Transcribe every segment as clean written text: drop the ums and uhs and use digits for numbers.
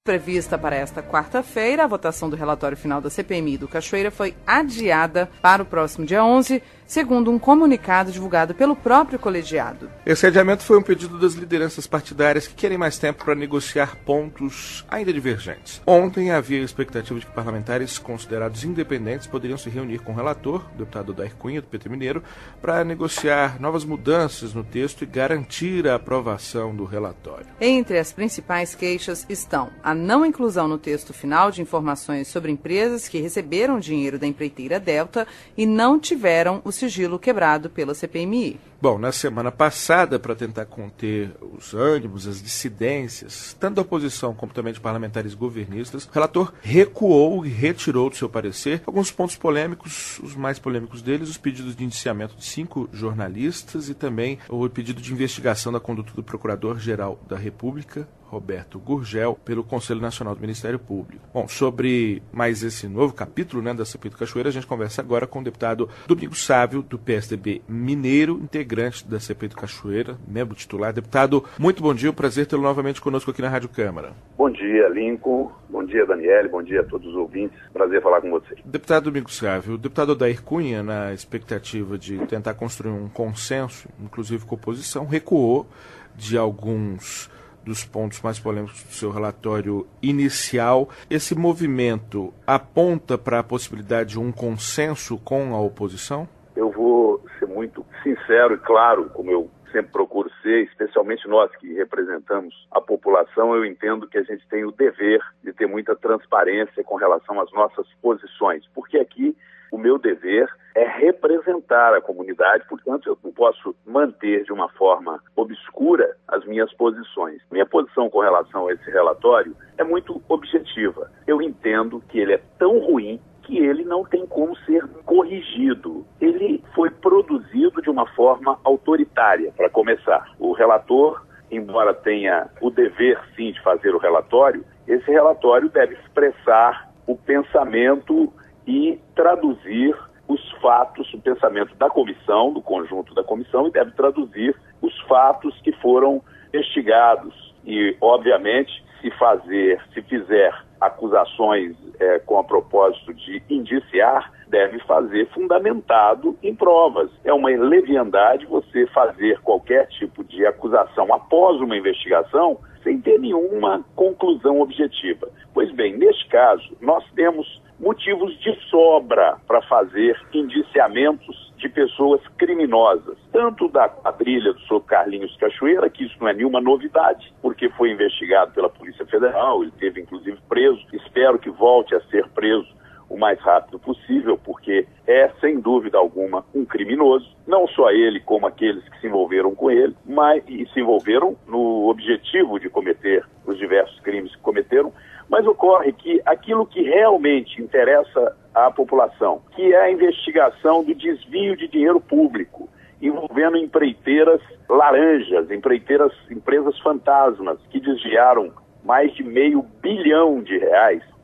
Prevista para esta quarta-feira, a votação do relatório final da CPMI do Cachoeira foi adiada para o próximo dia 11, segundo um comunicado divulgado pelo próprio colegiado. Esse adiamento foi um pedido das lideranças partidárias que querem mais tempo para negociar pontos ainda divergentes. Ontem havia a expectativa de que parlamentares considerados independentes poderiam se reunir com o relator, o deputado Odair Cunha, do PT Mineiro, para negociar novas mudanças no texto e garantir a aprovação do relatório. Entre as principais queixas estão a não inclusão no texto final de informações sobre empresas que receberam dinheiro da empreiteira Delta e não tiveram o sigilo quebrado pela CPMI. Bom, na semana passada, para tentar conter os ânimos, as dissidências, tanto da oposição como também de parlamentares governistas, o relator recuou e retirou do seu parecer alguns pontos polêmicos, os mais polêmicos deles, os pedidos de indiciamento de 5 jornalistas e também o pedido de investigação da conduta do Procurador-Geral da República, Roberto Gurgel, pelo Conselho Nacional do Ministério Público. Bom, sobre mais esse novo capítulo, da CPI do Cachoeira, a gente conversa agora com o deputado Domingos Sávio, do PSDB Mineiro, integrante da CPI do Cachoeira, membro titular. Deputado, muito bom dia, um prazer tê-lo novamente conosco aqui na Rádio Câmara. Bom dia, Lincoln. Bom dia, Daniele. Bom dia a todos os ouvintes. Prazer falar com vocês. Deputado Domingos Sávio, o deputado Odair Cunha, na expectativa de tentar construir um consenso, inclusive com a oposição, recuou de alguns dos pontos mais polêmicos do seu relatório inicial. Esse movimento aponta para a possibilidade de um consenso com a oposição? Eu vou ser muito sincero e claro, como eu sempre procuro ser, especialmente nós que representamos a população. Eu entendo que a gente tem o dever de ter muita transparência com relação às nossas posições, porque aqui o meu dever é representar a comunidade, portanto eu não posso manter de uma forma obscura as minhas posições. Minha posição com relação a esse relatório é muito objetiva. Eu entendo que ele é tão ruim que ele não tem como ser corrigido. Ele foi produzido de uma forma autoritária, para começar. O relator, embora tenha o dever, sim, de fazer o relatório, esse relatório deve expressar o pensamento e traduzir os fatos, o pensamento da comissão, do conjunto da comissão, e deve traduzir os fatos que foram investigados. E, obviamente, se fizer acusações com a propósito de indiciar, deve fazer fundamentado em provas. É uma leviandade você fazer qualquer tipo de acusação após uma investigação sem ter nenhuma conclusão objetiva. Pois bem, neste caso, nós temos motivos de sobra para fazer indiciamentos de pessoas criminosas, tanto da quadrilha do Sr. Carlinhos Cachoeira, que isso não é nenhuma novidade, porque foi investigado pela Polícia Federal, ele esteve inclusive preso, espero que volte a ser preso o mais rápido possível, porque é, sem dúvida alguma, um criminoso, não só ele, como aqueles que se envolveram com ele, mas e se envolveram no objetivo de cometer os diversos crimes que cometeram. Mas ocorre que aquilo que realmente interessa à população, que é a investigação do desvio de dinheiro público, envolvendo empreiteiras laranjas, empresas fantasmas, que desviaram mais de R$500 bilhão.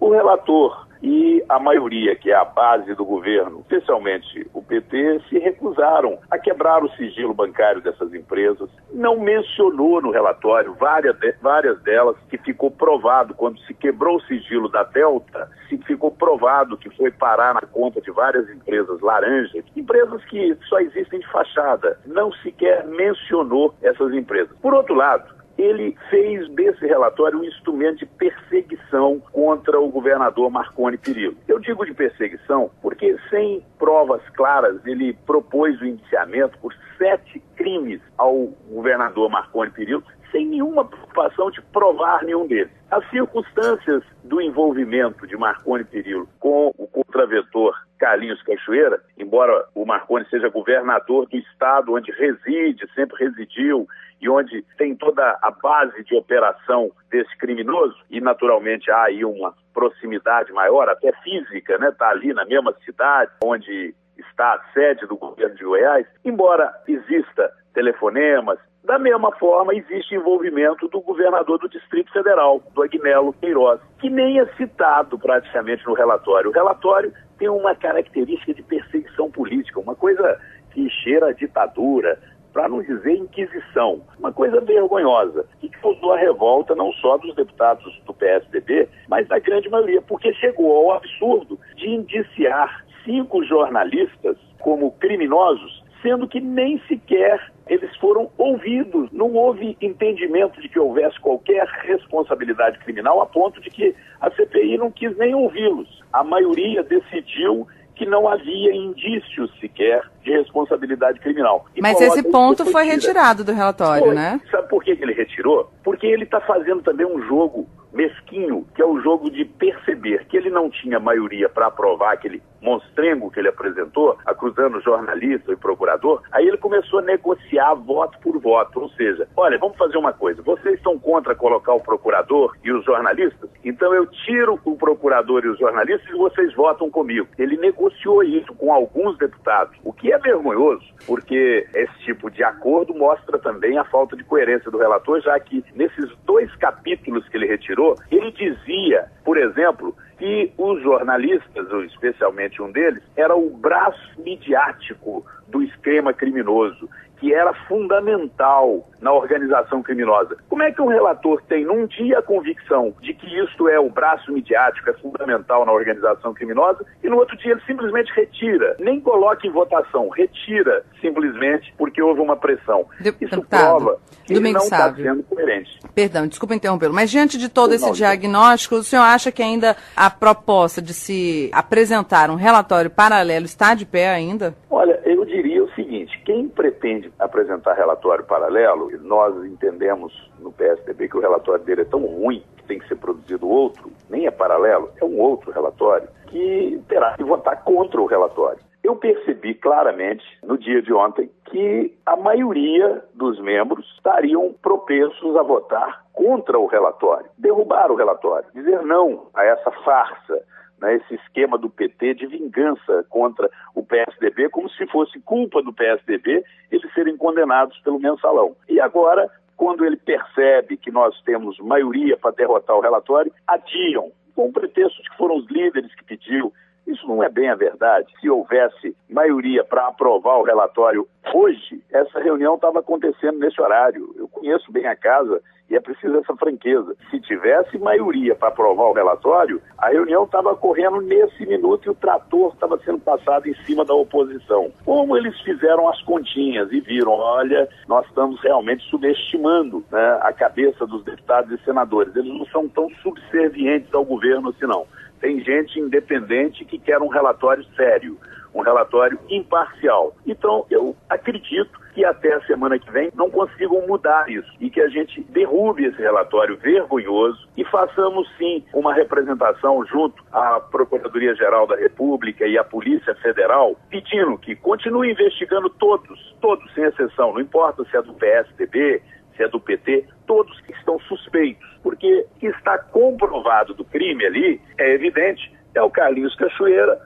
O relator e a maioria, que é a base do governo, especialmente o PT, se recusaram a quebrar o sigilo bancário dessas empresas. Não mencionou no relatório várias delas que ficou provado, quando se quebrou o sigilo da Delta, ficou provado que foi parar na conta de várias empresas laranjas, empresas que só existem de fachada. Não sequer mencionou essas empresas. Por outro lado, ele fez desse relatório um instrumento de perseguição contra o governador Marconi Perillo. Eu digo de perseguição porque, sem provas claras, ele propôs o indiciamento por 7 crimes ao governador Marconi Perillo, sem nenhuma preocupação de provar nenhum deles. As circunstâncias do envolvimento de Marconi Perillo com o contraventor Carlinhos Cachoeira, embora o Marconi seja governador do estado onde reside, sempre residiu, e onde tem toda a base de operação desse criminoso, e naturalmente há aí uma proximidade maior, até física, está ali na mesma cidade onde está a sede do governo de Goiás, embora exista telefonemas, da mesma forma existe envolvimento do governador do Distrito Federal, do Agnello Queiroz, que nem é citado praticamente no relatório. O relatório tem uma característica de perseguição política, uma coisa que cheira a ditadura, para não dizer inquisição, uma coisa vergonhosa, que causou a revolta não só dos deputados do PSDB, mas da grande maioria, porque chegou ao absurdo de indiciar 5 jornalistas como criminosos, sendo que nem sequer eles foram ouvidos. Não houve entendimento de que houvesse qualquer responsabilidade criminal a ponto de que a CPI não quis nem ouvi-los. A maioria decidiu que não havia indícios sequer de responsabilidade criminal. Mas esse ponto foi retirado do relatório, né? Sabe por que ele retirou? Porque ele está fazendo também um jogo mesquinho, que é o jogo de perceber que ele não tinha maioria para aprovar aquele monstrengo que ele apresentou, acusando jornalista e procurador. Aí ele começou a negociar voto por voto, ou seja, olha, vamos fazer uma coisa, vocês estão contra colocar o procurador e os jornalistas? Então eu tiro o procurador e os jornalistas e vocês votam comigo. Ele negociou isso com alguns deputados, o que é vergonhoso, porque esse tipo de acordo mostra também a falta de coerência do relator, já que nesses 2 capítulos que ele retirou, ele dizia, por exemplo, que os jornalistas, especialmente um deles, era o braço midiático do esquema criminoso, que era fundamental na organização criminosa. Como é que um relator tem num dia a convicção de que isto é o braço midiático, é fundamental na organização criminosa, e no outro dia ele simplesmente retira, nem coloca em votação, retira simplesmente porque houve uma pressão. Isso prova que ele não está sendo coerente. Perdão, desculpa interrompê-lo, mas diante de todo esse diagnóstico, o senhor acha que ainda a proposta de se apresentar um relatório paralelo está de pé ainda? Olha, eu diria o seguinte, quem pretende apresentar relatório paralelo, nós entendemos no PSDB que o relatório dele é tão ruim que tem que ser produzido outro, nem é paralelo, é um outro relatório, que terá que votar contra o relatório. Eu percebi claramente, no dia de ontem, que a maioria dos membros estariam propensos a votar contra o relatório, derrubar o relatório, dizer não a essa farsa, esse esquema do PT de vingança contra o PSDB, como se fosse culpa do PSDB eles serem condenados pelo mensalão. E agora, quando ele percebe que nós temos maioria para derrotar o relatório, adiam, com o pretexto de que foram os líderes que pediu. Isso não é bem a verdade. Se houvesse maioria para aprovar o relatório hoje, essa reunião estava acontecendo nesse horário. Eu conheço bem a casa e é preciso essa franqueza. Se tivesse maioria para aprovar o relatório, a reunião estava ocorrendo nesse minuto e o trator estava sendo passado em cima da oposição. Como eles fizeram as continhas e viram, olha, nós estamos realmente subestimando, né, a cabeça dos deputados e senadores. Eles não são tão subservientes ao governo assim não. Tem gente independente que quer um relatório sério, um relatório imparcial. Então, eu acredito que até a semana que vem não consigam mudar isso e que a gente derrube esse relatório vergonhoso e façamos, sim, uma representação junto à Procuradoria-Geral da República e à Polícia Federal, pedindo que continue investigando todos, sem exceção, não importa se é do PSDB, se é do PT, todos que estão suspeitos, porque está comprovado do crime ali, é evidente, é o Carlinhos Cachoeira,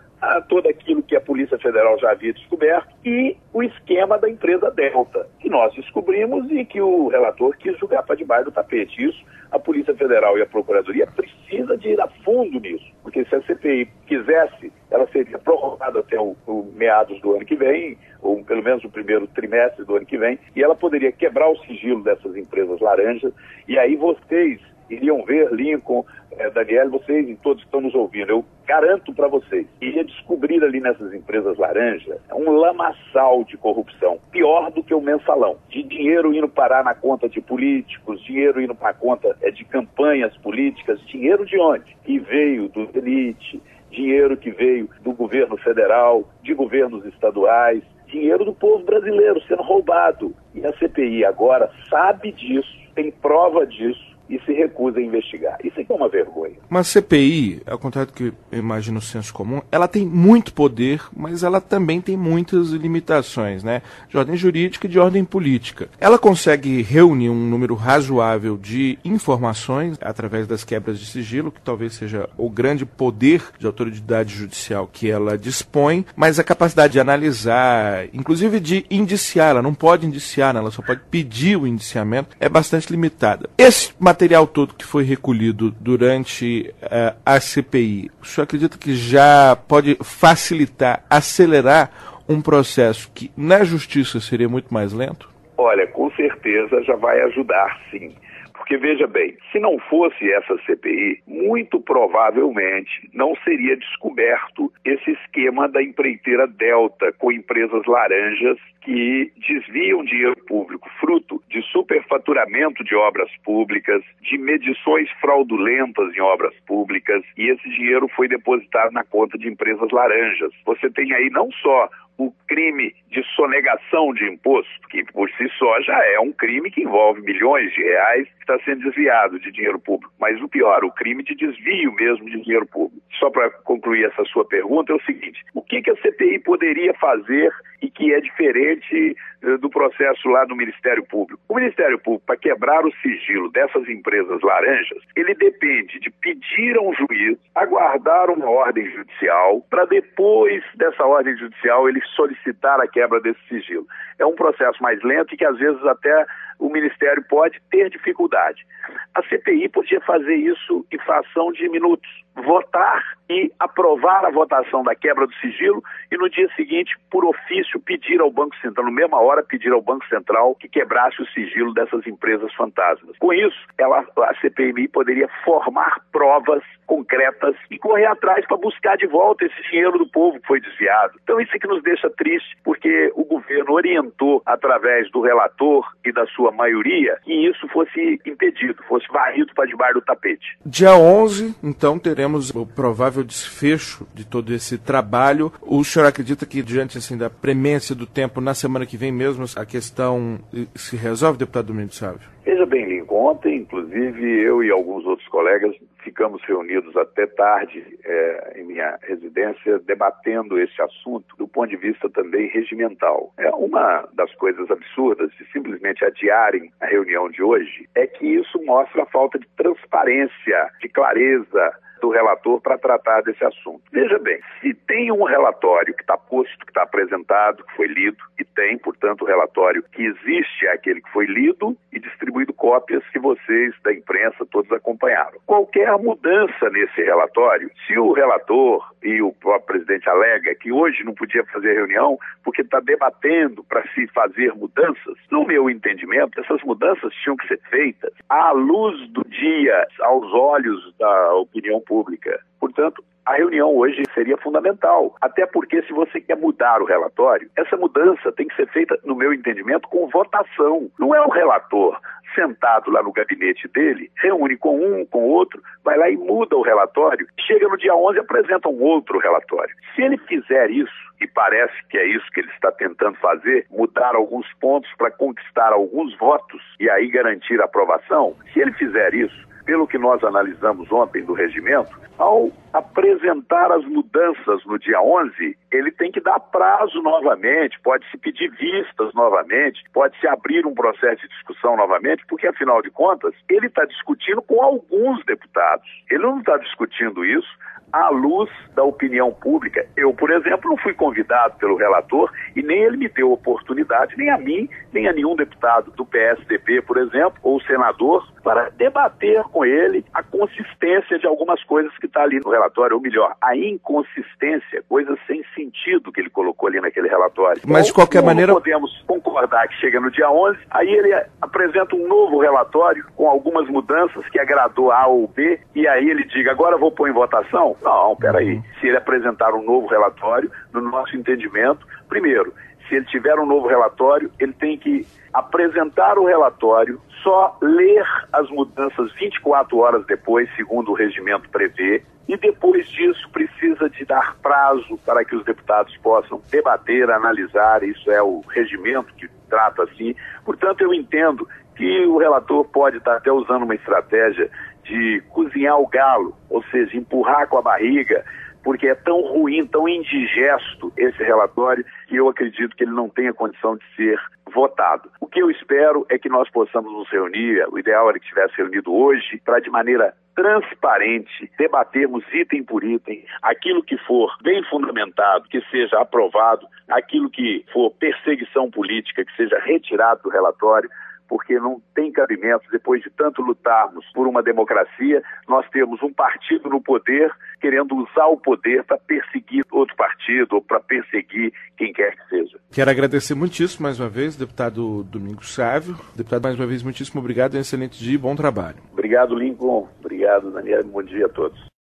todo aquilo que a Polícia Federal já havia descoberto e o esquema da empresa Delta, que nós descobrimos e que o relator quis jogar para debaixo do tapete. Isso, a Polícia Federal e a Procuradoria precisa de ir a fundo nisso, porque se a CPI quisesse, ela seria prorrogada até o meados do ano que vem, ou pelo menos o primeiro trimestre do ano que vem, e ela poderia quebrar o sigilo dessas empresas laranjas, e aí vocês iriam ver, Lincoln, Daniel, vocês e todos que estão nos ouvindo, eu garanto para vocês, iria descobrir ali nessas empresas laranja um lamaçal de corrupção, pior do que o mensalão, de dinheiro indo parar na conta de políticos, dinheiro indo para a conta de campanhas políticas, dinheiro de onde? Que veio do elite, dinheiro que veio do governo federal, de governos estaduais, dinheiro do povo brasileiro sendo roubado. E a CPI agora sabe disso, tem prova disso, e se recusa a investigar. Isso aqui é uma vergonha. Uma CPI, ao contrário do que eu imagino o senso comum, ela tem muito poder, mas ela também tem muitas limitações, né? De ordem jurídica e de ordem política. Ela consegue reunir um número razoável de informações através das quebras de sigilo, que talvez seja o grande poder de autoridade judicial que ela dispõe, mas a capacidade de analisar, inclusive de indiciar, ela não pode indiciar, né? Ela só pode pedir o indiciamento, é bastante limitada. Esse material todo que foi recolhido durante a CPI, o senhor acredita que já pode facilitar, acelerar um processo que na justiça seria muito mais lento? Olha, com certeza já vai ajudar, sim. Porque, veja bem, se não fosse essa CPI, muito provavelmente não seria descoberto esse esquema da empreiteira Delta com empresas laranjas que desviam dinheiro público, fruto de superfaturamento de obras públicas, de medições fraudulentas em obras públicas, e esse dinheiro foi depositado na conta de empresas laranjas. Você tem aí não só o crime de sonegação de imposto, que por si só já é um crime que envolve milhões de reais que está sendo desviado de dinheiro público. Mas o pior, o crime de desvio mesmo de dinheiro público. Só para concluir essa sua pergunta, é o seguinte: o que a CPI poderia fazer e que é diferente do processo lá do Ministério Público? O Ministério Público, para quebrar o sigilo dessas empresas laranjas, ele depende de pedir a um juiz, aguardar uma ordem judicial, para depois dessa ordem judicial ele solicitar a quebra desse sigilo. É um processo mais lento e que às vezes até o Ministério pode ter dificuldade. A CPI podia fazer isso em fração de minutos, votar e aprovar a votação da quebra do sigilo e no dia seguinte, por ofício, pedir ao Banco Central, na mesma hora, pedir ao Banco Central que quebrasse o sigilo dessas empresas fantasmas. Com isso, a CPMI poderia formar provas concretas e correr atrás para buscar de volta esse dinheiro do povo que foi desviado. Então isso é que nos deixa triste, porque o governo orientou, através do relator e da sua maioria, que isso fosse impedido, fosse varrido para debaixo do tapete. Dia 11, então, teremos o provável desfecho de todo esse trabalho. O senhor acredita que, diante assim, da premência do tempo, na semana que vem mesmo, a questão se resolve, deputado Domingos Sávio? Veja bem, Lincoln, ontem, inclusive, eu e alguns outros colegas ficamos reunidos até tarde em minha residência, debatendo esse assunto do ponto de vista também regimental. Uma das coisas absurdas de simplesmente adiarem a reunião de hoje é que isso mostra a falta de transparência, de clareza do relator para tratar desse assunto. Veja bem, se tem um relatório que está posto, que está apresentado, que foi lido, e tem, portanto, o relatório que existe é aquele que foi lido e distribuído cópias que vocês da imprensa todos acompanharam. Qualquer mudança nesse relatório, se o relator e o próprio presidente alega que hoje não podia fazer reunião porque está debatendo para se fazer mudanças, no meu entendimento, essas mudanças tinham que ser feitas à luz do dia, aos olhos da opinião pública. Portanto, a reunião hoje seria fundamental, até porque se você quer mudar o relatório, essa mudança tem que ser feita, no meu entendimento, com votação. Não é o relator sentado lá no gabinete dele, reúne com um, com outro, vai lá e muda o relatório, chega no dia 11 e apresenta um outro relatório. Se ele fizer isso, e parece que é isso que ele está tentando fazer, mudar alguns pontos para conquistar alguns votos e aí garantir a aprovação, se ele fizer isso, pelo que nós analisamos ontem do regimento, ao apresentar as mudanças no dia 11, ele tem que dar prazo novamente, pode-se pedir vistas novamente, pode-se abrir um processo de discussão novamente, porque, afinal de contas, ele está discutindo com alguns deputados. Ele não está discutindo isso à luz da opinião pública. Eu, por exemplo, não fui convidado pelo relator e nem ele me deu oportunidade, nem a mim, nem a nenhum deputado do PSDB, por exemplo, ou senador, para debater com ele a consistência de algumas coisas que está ali no relatório, ou melhor, a inconsistência, coisas sem sentido que ele colocou ali naquele relatório. Mas, de qualquer maneira, podemos concordar que chega no dia 11, aí ele apresenta um novo relatório com algumas mudanças que agradou A ou B, e aí ele diga, agora eu vou pôr em votação? Não, peraí. Se ele apresentar um novo relatório, no nosso entendimento, primeiro, se ele tiver um novo relatório, ele tem que apresentar o relatório, só ler as mudanças 24 horas depois, segundo o regimento prevê, e depois disso precisa de dar prazo para que os deputados possam debater, analisar, isso é o regimento que trata assim. Portanto, eu entendo que o relator pode estar até usando uma estratégia de cozinhar o galo, ou seja, empurrar com a barriga, porque é tão ruim, tão indigesto esse relatório, que eu acredito que ele não tenha condição de ser votado. O que eu espero é que nós possamos nos reunir, o ideal era que tivesse reunido hoje, para de maneira transparente, debatermos item por item, aquilo que for bem fundamentado, que seja aprovado, aquilo que for perseguição política, que seja retirado do relatório, porque não tem cabimento, depois de tanto lutarmos por uma democracia, nós temos um partido no poder querendo usar o poder para perseguir outro partido ou para perseguir quem quer que seja. Quero agradecer muitíssimo mais uma vez, deputado Domingos Sávio. Deputado, mais uma vez, muitíssimo obrigado, um excelente dia e bom trabalho. Obrigado, Lincoln. Obrigado, Daniel. Bom dia a todos.